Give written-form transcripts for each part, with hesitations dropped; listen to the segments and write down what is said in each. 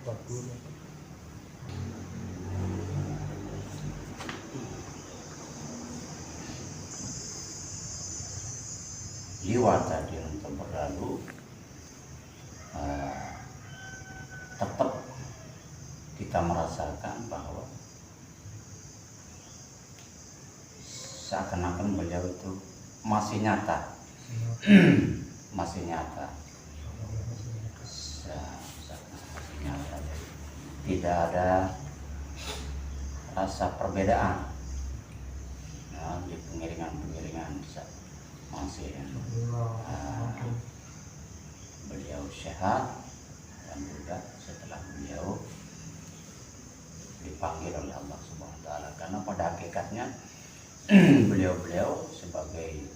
liwat tadi untuk berlalu, tetap kita merasakan bahwa seakan-akan beliau itu masih nyata. Masih nyata. Masih nyata. Tidak ada rasa perbedaan di pengiringan masih beliau sehat, dan juga setelah beliau dipanggil oleh Allah Subhanahu wa taala, karena pada hakikatnya beliau sebagai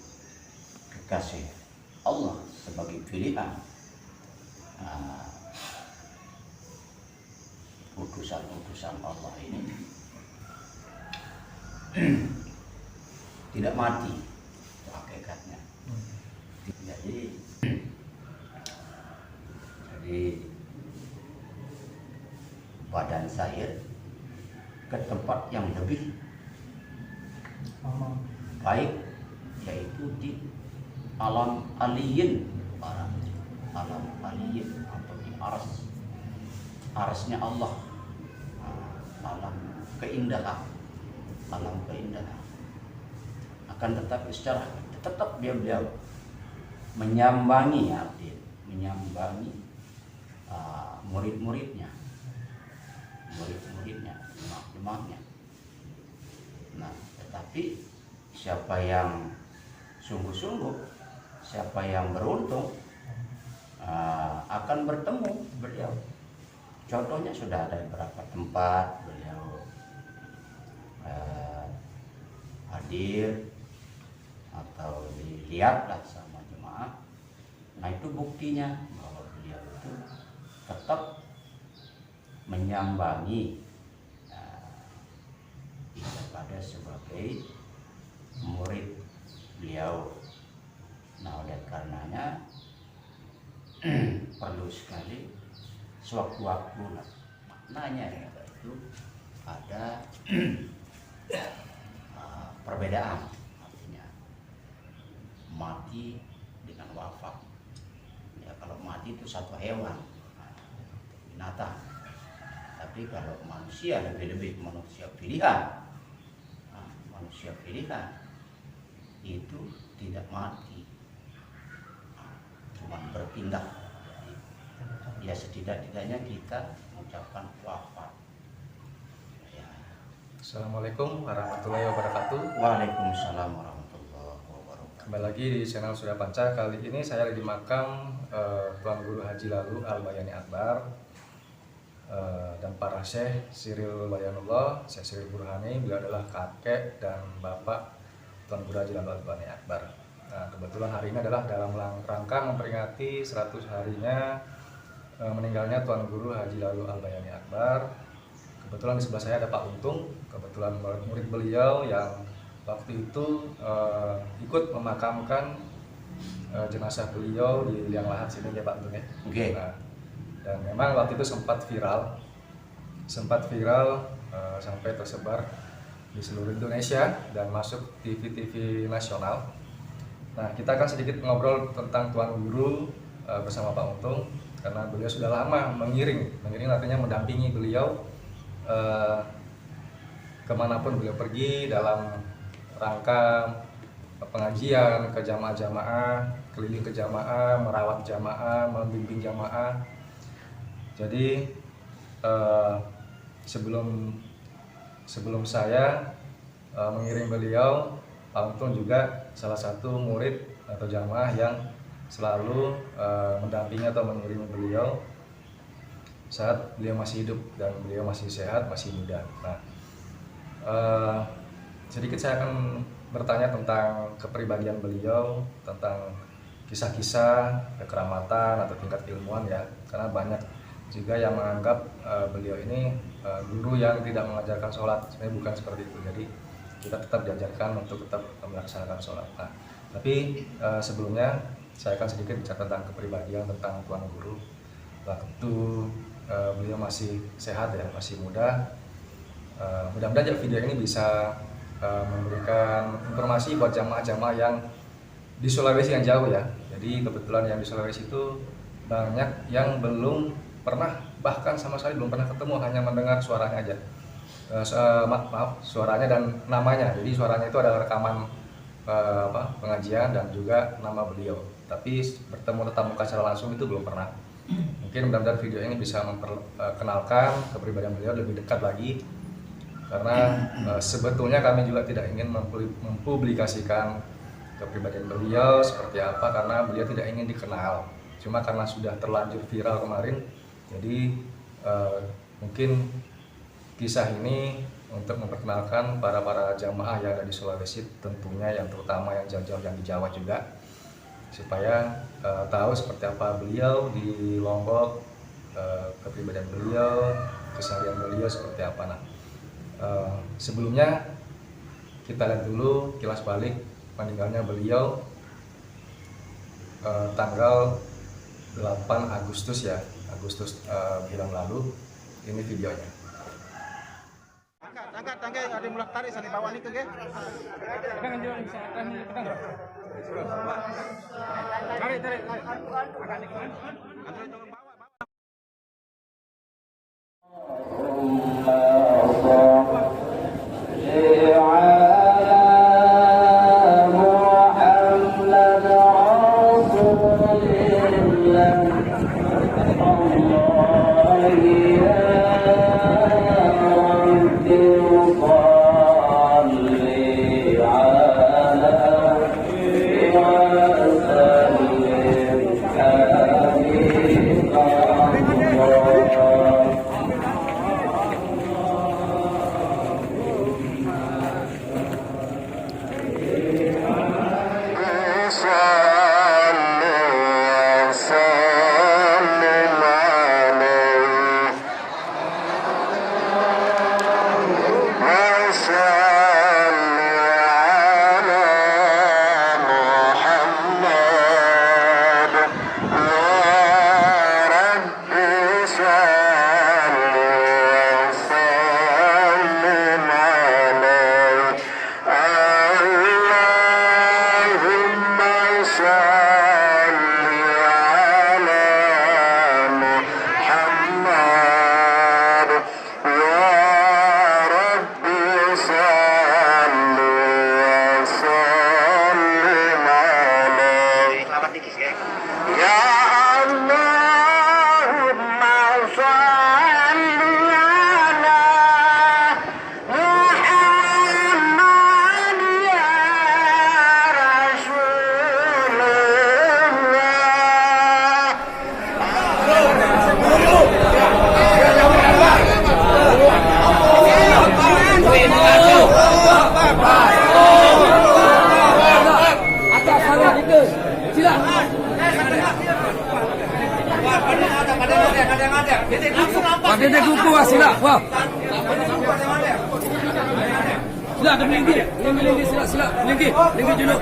kekasih Allah, sebagai pilihan utusan Allah ini tidak mati, itu hakikatnya. Jadi badan saya ke tempat yang lebih baik, yaitu di alam aliyin, alam aliyin atau di arasnya Allah, alam keindahan. Akan tetapi secara tetap beliau menyambangi murid-muridnya, jemaah-jemaahnya. Nah, tetapi siapa yang sungguh-sungguh, siapa yang beruntung akan bertemu beliau. Contohnya sudah ada beberapa tempat beliau hadir atau dilihatlah sama jemaah. Nah, itu buktinya bahwa beliau itu tetap menyambangi kepada sebagai murid beliau. Nah, oleh karenanya perlu sekali sewaktu-waktu maknanya itu ada perbedaan, artinya mati dengan wafat. Ya, kalau mati itu satu hewan, binatang. Tapi kalau manusia, lebih-lebih manusia pilihan, itu tidak mati, cuma berpindah. Ya, setidak-tidaknya kita mengucapkan wafat. Ya. Assalamualaikum warahmatullahi wabarakatuh. Waalaikumsalam warahmatullahi wabarakatuh. Kembali lagi di channel Surya Panca. Kali ini saya di makam Tuan Guru Haji Lalu Al-Bayani Akbar dan para Syekh Siril Bayanullah, Syekh Siril Burhani. Beliau adalah kakek dan bapak Tuan Guru Haji Lalu Al-Bayani Akbar. Nah, kebetulan hari ini adalah dalam rangka memperingati 100 harinya meninggalnya Tuan Guru Haji Lalu Al-Bayani Akbar. Kebetulan di sebelah saya ada Pak Untung, kebetulan murid beliau yang waktu itu ikut memakamkan jenazah beliau di Liang Lahat sini ya Pak Untung ya. Oke. Nah, dan memang waktu itu sempat viral sampai tersebar di seluruh Indonesia dan masuk TV-TV nasional. Nah, kita akan sedikit ngobrol tentang Tuan Guru bersama Pak Untung, karena beliau sudah lama mengiring artinya mendampingi beliau kemanapun beliau pergi dalam rangka pengajian ke jamaah-jamaah, keliling ke jamaah, merawat jamaah, membimbing jamaah. Jadi sebelum saya mengiring beliau, Pak Untung juga salah satu murid atau jamaah yang selalu mendampingi atau mengiringi beliau saat beliau masih hidup dan beliau masih sehat, masih muda. Nah, sedikit saya akan bertanya tentang kepribadian beliau, tentang kisah-kisah kekeramatan atau tingkat keilmuan ya, karena banyak juga yang menganggap beliau ini guru yang tidak mengajarkan sholat. Sebenarnya bukan seperti itu. Jadi kita tetap diajarkan untuk tetap melaksanakan sholat. Nah, tapi sebelumnya saya akan sedikit bicara tentang kepribadian tentang Tuan Guru. Waktu beliau masih sehat ya, masih muda. Mudah-mudahan video ini bisa memberikan informasi buat jamaah-jamaah yang di Sulawesi yang jauh ya. Jadi kebetulan yang di Sulawesi itu banyak yang belum pernah, bahkan sama sekali belum pernah ketemu, hanya mendengar suaranya aja. Maaf, suaranya dan namanya. Jadi suaranya itu adalah rekaman pengajian dan juga nama beliau. Tapi bertemu tatap muka secara langsung itu belum pernah. Mungkin mudah-mudahan video ini bisa memperkenalkan kepribadian beliau lebih dekat lagi. Karena sebetulnya kami juga tidak ingin mempublikasikan kepribadian beliau seperti apa, karena beliau tidak ingin dikenal. Cuma karena sudah terlanjur viral kemarin, jadi mungkin kisah ini untuk memperkenalkan para jamaah yang ada di Sulawesi, tentunya yang terutama yang jauh-jauh yang di Jawa juga, supaya tahu seperti apa beliau di Lombok, kepribadian beliau, keseharian beliau seperti apa. Nah, sebelumnya kita lihat dulu kilas balik meninggalnya beliau tanggal 8 Agustus ya, bulan lalu. Ini videonya. Angkat, ada yang mulai tarik sana bawah itu, Tarik. Ada kuku sila, wah. Sila ada melinggi sila, melinggi dulu.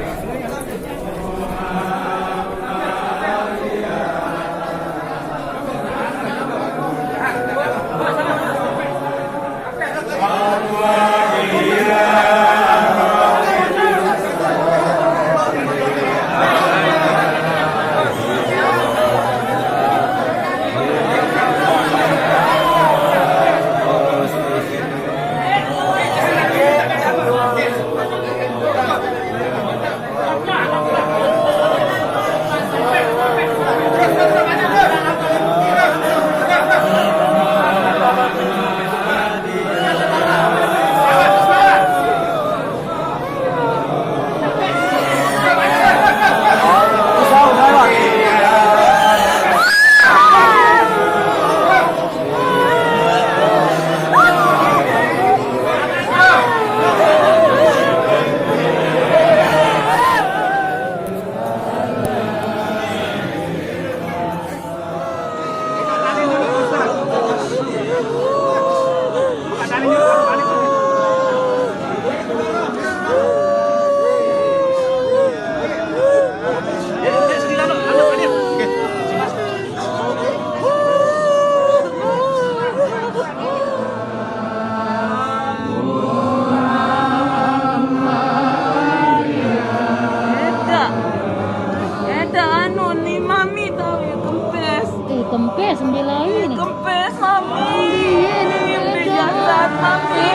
kempes bilangin. Kempes, Mami. Iya, Mimpi jasad, Mami.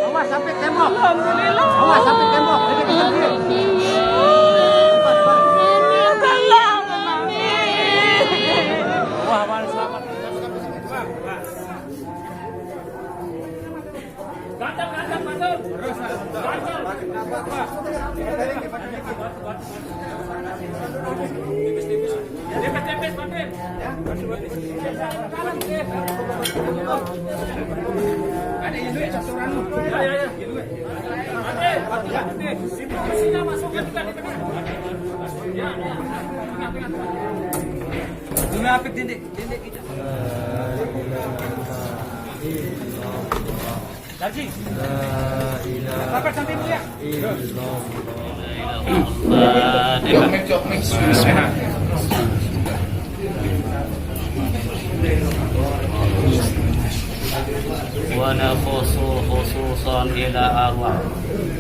Awas sampai tembok. Alhamdulillah. Awas sampai tembok. Jadi kita Tolong, Mami. Wah, Wan, selamat. ونخص خصوصا إلى أرواح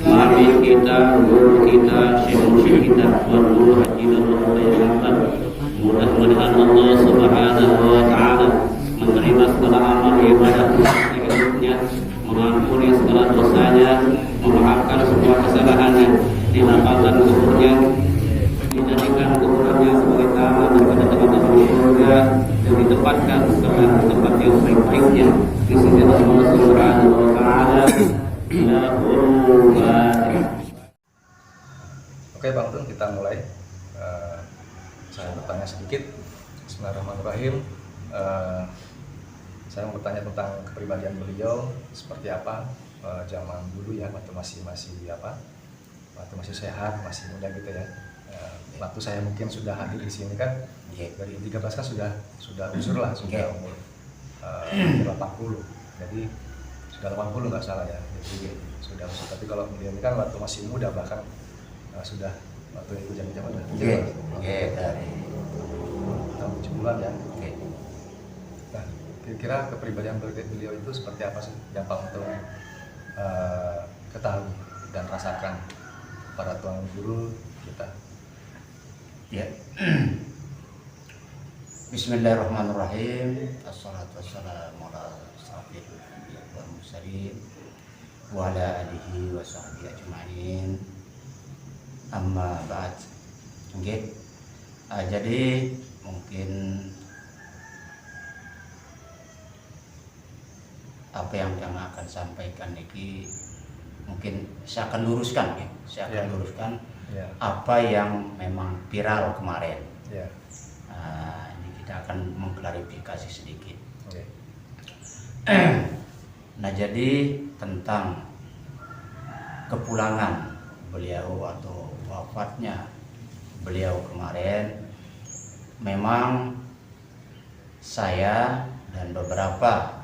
mami kita, guru kita, syekh kita, guru haji dan Allah. Mudah-mudahan Allah Subhanahu wa Ta'ala menerima segala amal ibadah di hidupnya, mengampuni segala dosanya, memaafkan semua kesalahannya, dilapangkan kuburnya, dijadikan kuburannya sebagai taman daripada teman-teman surga, dan ditempatkan ke tempat yang baik-baiknya di sisi Allah Subhanahu wa Ta'ala. Oke Bang Tun, kita mulai. Saya bertanya sedikit. Bismillahirrahmanirrahim. Saya mau bertanya tentang kepribadian beliau seperti apa zaman dulu ya, waktu masih waktu masih sehat, masih muda gitu ya. Waktu saya mungkin sudah hadir di sini kan, dari 13 kan sudah usur lah, sudah umur 80. Jadi sudah 80 nggak salah ya, jadi sudah usur. Tapi kalau beliau ini kan waktu masih muda, bahkan sudah waktu itu zaman dari tahun 70-an ya. Nah, kira-kira kepribadian beliau itu seperti apa sih yang Pak Untung ketahui dan rasakan para tuan guru kita? Ya. Bismillahirrahmanirrahim. Assalatu wassalamu ala asyrafil anbiya wal mursalin wa ala alihi wa sahbihi ajma'in. Amma ba'd. Oke. Jadi mungkin apa yang akan sampaikan ini mungkin saya akan luruskan ya. Saya akan luruskan apa yang memang viral kemarin. Ini kita akan mengklarifikasi sedikit. Nah, jadi tentang kepulangan beliau atau wafatnya beliau kemarin, memang saya dan beberapa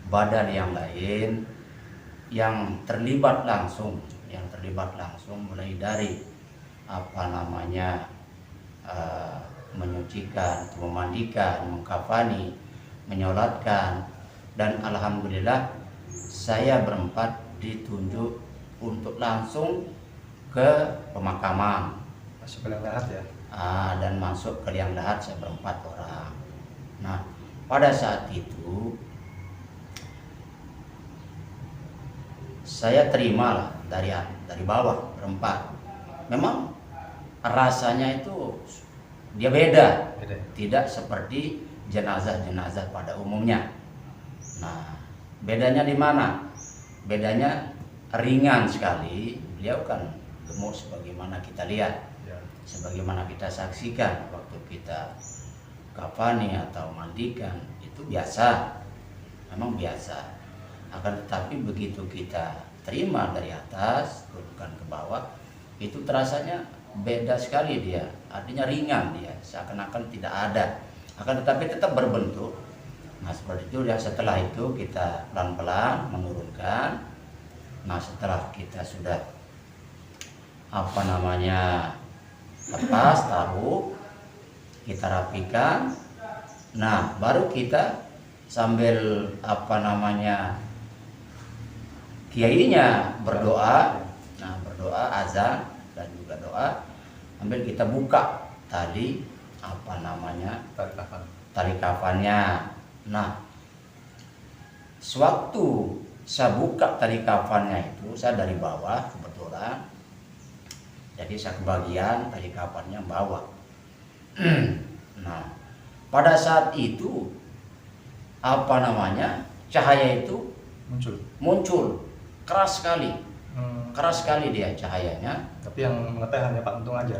badan yang lain yang terlibat langsung mulai dari menyucikan, memandikan, mengkafani, menyolatkan, dan alhamdulillah saya berempat ditunjuk untuk langsung ke pemakaman. Masuk ke liang lahat ya? Dan masuk ke liang lahat saya berempat orang. Nah, pada saat itu saya terimalah dari bawah berempat. Memang rasanya itu dia beda. Tidak seperti jenazah-jenazah pada umumnya. Nah, bedanya di mana? Bedanya ringan sekali. Beliau kan gemuk sebagaimana kita lihat, sebagaimana kita saksikan waktu kita kafani atau mandikan, itu biasa, memang biasa. Akan tetapi begitu kita terima dari atas, turunkan ke bawah, itu terasanya beda sekali dia, artinya ringan dia, seakan-akan tidak ada, akan tetapi tetap berbentuk. Nah, seperti itu ya. Setelah itu kita pelan-pelan menurunkan. Nah, setelah kita sudah lepas, taruh, kita rapikan. Nah, baru kita sambil kiainya berdoa. Nah, berdoa azan dan juga doa, sambil kita buka tali apa namanya Tali kafan. kafannya. Nah, sewaktu saya buka tali kafannya itu, saya dari bawah kebetulan, jadi saya kebagian tali kafannya bawah. Nah, pada saat itu apa namanya cahaya itu muncul keras sekali, keras sekali dia cahayanya. Tapi yang mengetahui hanya Pak Untung aja.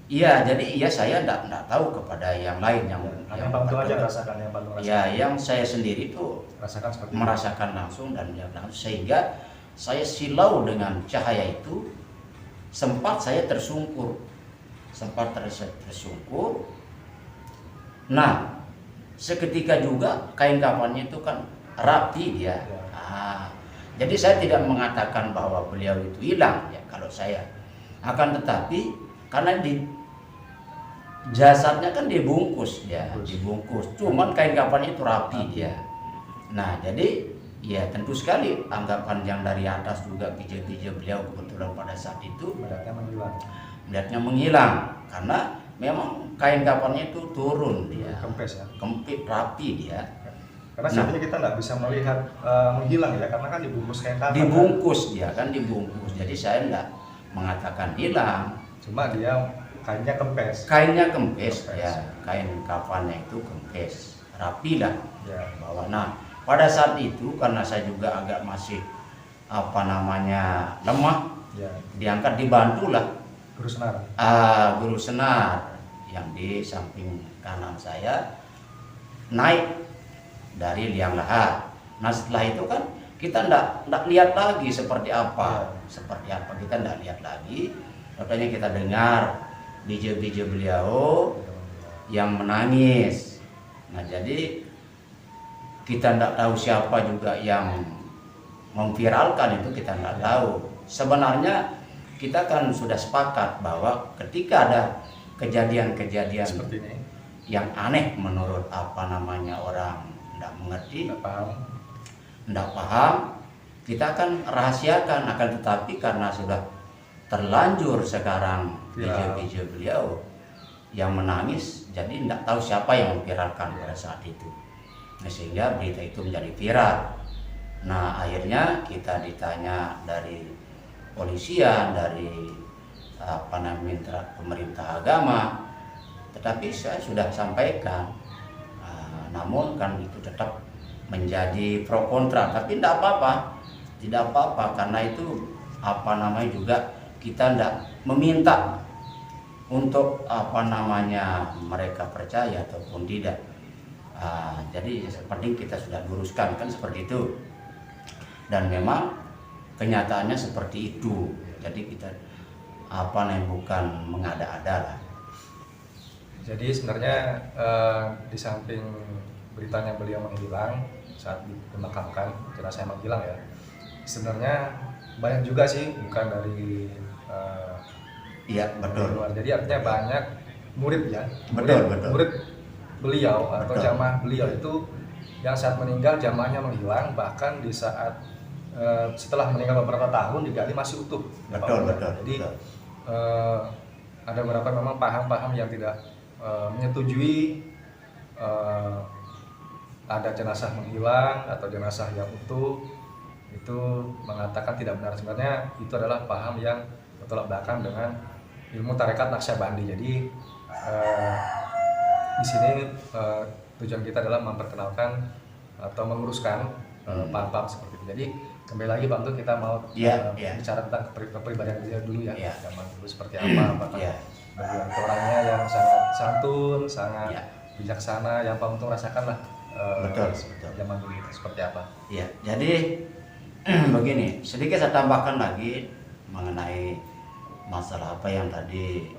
Iya, jadi iya saya enggak tahu kepada yang lain yang Pak Untung aja rasakan, yang Pak Untung rasakan. Ya, yang saya sendiri itu Rasakan seperti merasakan langsung dan melihat langsung, sehingga saya silau dengan cahaya itu, sempat saya tersungkur. Nah, seketika juga kain kafannya itu kan rapi dia. Jadi saya tidak mengatakan bahwa beliau itu hilang ya kalau saya. Akan tetapi karena di jasadnya kan dibungkus ya, dibungkus. Cuman kain kafannya itu rapi dia. Nah, jadi ya tentu sekali anggapan yang dari atas juga biji-biji beliau kebetulan pada saat itu melihatnya menghilang karena memang kain kafannya itu turun dia. Kempes ya. Kempit rapi dia. Karena sebenarnya kita nggak bisa melihat menghilang ya, karena kan dibungkus kain kafan. Dibungkus kan? Dia kan dibungkus. Jadi saya enggak mengatakan hilang. Cuma dia kainnya kempes. Kainnya kempes ya, kain kafannya itu kempes, rapi lah Ya. bawah. Nah, pada saat itu karena saya juga agak masih apa namanya lemah, Ya. diangkat dibantu lah Guru senar. guru senar yang di samping kanan saya naik dari liang lahat. Nah, setelah itu kan kita ndak lihat lagi seperti apa, kita ndak lihat lagi. Makanya kita dengar biji-biji beliau yang menangis. Nah, jadi kita ndak tahu siapa juga yang memviralkan itu, kita ndak tahu. Sebenarnya kita kan sudah sepakat bahwa ketika ada kejadian-kejadian Seperti ini. yang aneh menurut apa namanya orang ndak mengerti, ndak paham, kita akan rahasiakan. Akan tetapi karena sudah terlanjur sekarang biji-biji beliau yang menangis, jadi ndak tahu siapa yang memviralkan pada saat itu. Nah, sehingga berita itu menjadi viral. Nah, akhirnya kita ditanya dari polisian, dari apa namanya pemerintah agama, tetapi saya sudah sampaikan. Namun kan itu tetap menjadi pro kontra, tapi tidak apa-apa karena itu apa namanya juga kita tidak meminta untuk apa namanya mereka percaya ataupun tidak. Jadi penting kita sudah luruskan kan seperti itu, dan memang kenyataannya seperti itu. Jadi kita apa namanya bukan mengada-ada lah. Jadi sebenarnya di samping beritanya beliau menghilang saat dimakamkan, jenazahnya menghilang ya, sebenarnya banyak juga sih bukan dari Iya, betul. luar. Jadi artinya banyak murid ya, Betul. murid beliau atau Betul. jamaah beliau itu yang saat meninggal jamaahnya menghilang, bahkan di saat setelah meninggal beberapa tahun digali masih utuh. Betul. Jadi ada beberapa memang paham-paham yang tidak menyetujui ada jenazah menghilang atau jenazah yang utuh, itu mengatakan tidak benar. Sebenarnya itu adalah paham yang bertolak belakang dengan ilmu tarekat Naqsyabandi. Jadi di sini tujuan kita adalah memperkenalkan atau meluruskan paham-paham seperti itu. Jadi kembali lagi Pak Untuk, kita mau bicara tentang kepribadian beliau dulu ya. Zaman dulu seperti apa, apakah beliau itu orangnya yang sangat santun, sangat bijaksana, yang Pak Untung rasakan lah. Betul. Zaman dulu itu seperti apa? Ya, jadi begini, sedikit saya tambahkan lagi mengenai masalah apa yang tadi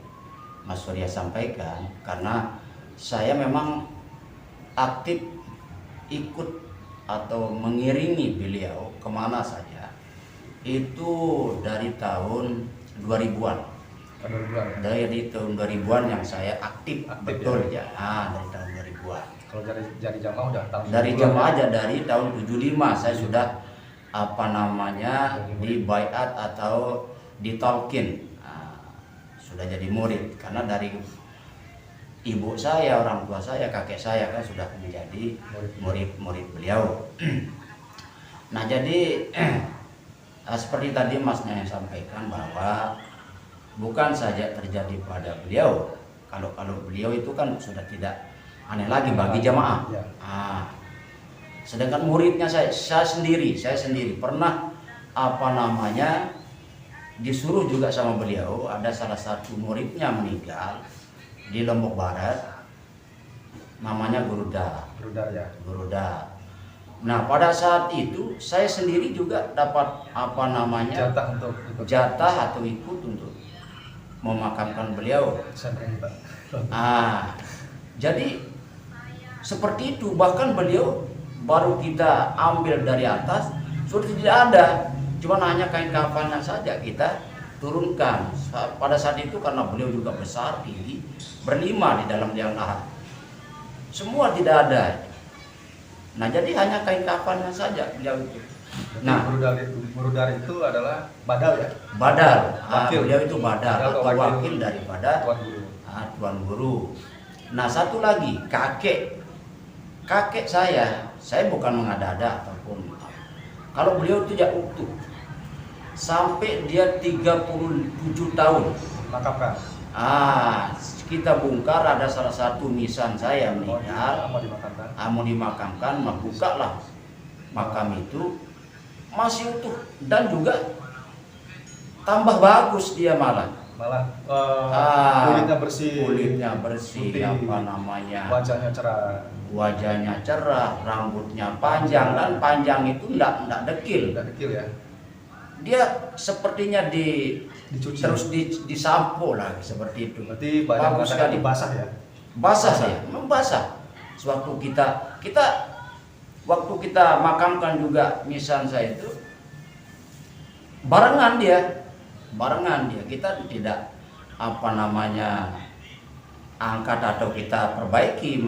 Mas Surya sampaikan, karena saya memang aktif ikut atau mengiringi beliau kemana saja itu dari tahun 2000-an. Dari tahun 2000-an yang saya aktif betul ya. Dari tahun 2000-an. Kalau jadi jamaah udah tahun dari jamaah aja dari tahun 75 saya sudah apa namanya di baiat atau ditalkin, sudah jadi murid, karena dari ibu saya, orang tua saya, kakek saya kan sudah menjadi murid beliau. Nah jadi seperti tadi masnya yang sampaikan bahwa bukan saja terjadi pada beliau. Kalau beliau itu kan sudah tidak aneh lagi bagi jamaah. Sedangkan muridnya saya sendiri pernah disuruh juga sama beliau. Ada salah satu muridnya meninggal di Lombok Barat, namanya Guruda. Guruda. Nah pada saat itu saya sendiri juga dapat jatah atau ikut untuk memakamkan beliau. Jadi seperti itu, bahkan beliau baru kita ambil dari atas sudah tidak ada, cuma hanya kain kafannya saja kita turunkan. Pada saat itu karena beliau juga besar, tinggi, berlima di dalam liang lahat, semua tidak ada. Nah jadi hanya kain kafannya saja beliau itu. Nah Murudar itu adalah badal ya? Badal. Wakil. Beliau itu badal atau wakil daripada Tuan Guru. Nah satu lagi kakek saya bukan mengada-ada ataupun kalau beliau tidak utuh sampai dia 37 tahun Makamkan. Kita bongkar, ada salah satu nisan saya meninggal, Mau dimakamkan, bukalah makam itu masih utuh dan juga tambah bagus dia malah kulitnya bersih, putih, wajahnya cerah, rambutnya panjang, dan panjang itu enggak dekil ya. Dia sepertinya Dicuci. terus disampo lah seperti itu. Berarti bagus sekali, basah ya. Basah ya, memang basah. Sewaktu waktu kita makamkan juga nisan saya itu barengan dia. Kita tidak angkat atau kita perbaiki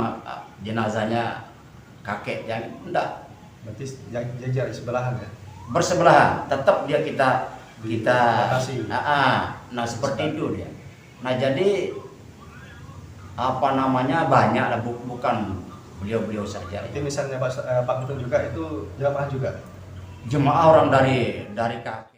jenazahnya kakek yang enggak. Berarti jajar di sebelahan ya. Bersebelahan, tetap dia kita Makasih. nah seperti itu dia. Nah jadi banyak lah, bukan beliau saja. Itu misalnya Pak Mitun juga itu jamaah juga. Jemaah orang dari kakek.